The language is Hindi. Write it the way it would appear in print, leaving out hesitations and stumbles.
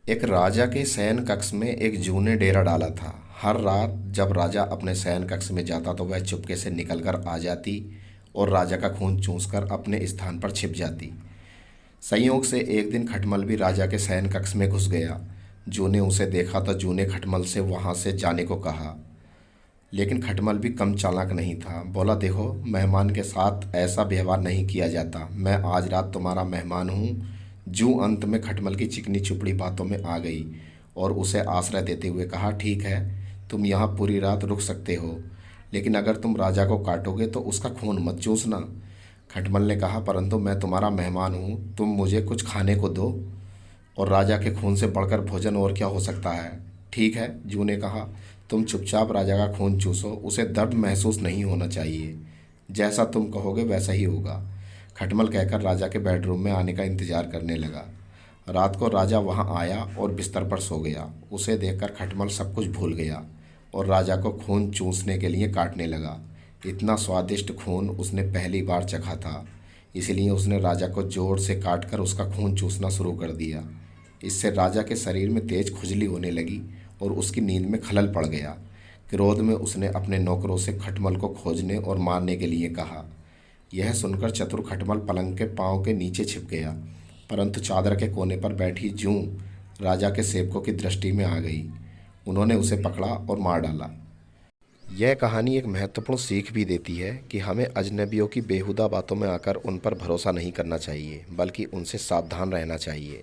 एक राजा के शयन कक्ष में एक जूं ने डेरा डाला था। हर रात जब राजा अपने शयन कक्ष में जाता तो वह चुपके से निकलकर आ जाती और राजा का खून चूसकर अपने स्थान पर छिप जाती। संयोग से एक दिन खटमल भी राजा के शयन कक्ष में घुस गया। जूं ने उसे देखा तो जूं ने खटमल से वहां से जाने को कहा, लेकिन खटमल भी कम चालाक नहीं था। बोला, देखो, मेहमान के साथ ऐसा व्यवहार नहीं किया जाता। मैं आज रात तुम्हारा मेहमान हूँ। जूं अंत में खटमल की चिकनी चुपड़ी बातों में आ गई और उसे आश्रय देते हुए कहा, ठीक है, तुम यहाँ पूरी रात रुक सकते हो, लेकिन अगर तुम राजा को काटोगे तो उसका खून मत चूसना। खटमल ने कहा, परंतु मैं तुम्हारा मेहमान हूँ, तुम मुझे कुछ खाने को दो, और राजा के खून से बढ़कर भोजन और क्या हो सकता है। ठीक है, जू ने कहा, तुम चुपचाप राजा का खून चूसो, उसे दर्द महसूस नहीं होना चाहिए। जैसा तुम कहोगे वैसा ही होगा। खटमल कहकर राजा के बेडरूम में आने का इंतजार करने लगा। रात को राजा वहां आया और बिस्तर पर सो गया। उसे देखकर खटमल सब कुछ भूल गया और राजा को खून चूसने के लिए काटने लगा। इतना स्वादिष्ट खून उसने पहली बार चखा था, इसलिए उसने राजा को जोर से काटकर उसका खून चूसना शुरू कर दिया। इससे राजा के शरीर में तेज खुजली होने लगी और उसकी नींद में खलल पड़ गया। क्रोध में उसने अपने नौकरों से खटमल को खोजने और मारने के लिए कहा। यह सुनकर चतुर खटमल पलंग के पांव के नीचे छिप गया, परंतु चादर के कोने पर बैठी जूं राजा के सेवकों की दृष्टि में आ गई। उन्होंने उसे पकड़ा और मार डाला। यह कहानी एक महत्वपूर्ण सीख भी देती है कि हमें अजनबियों की बेहुदा बातों में आकर उन पर भरोसा नहीं करना चाहिए, बल्कि उनसे सावधान रहना चाहिए।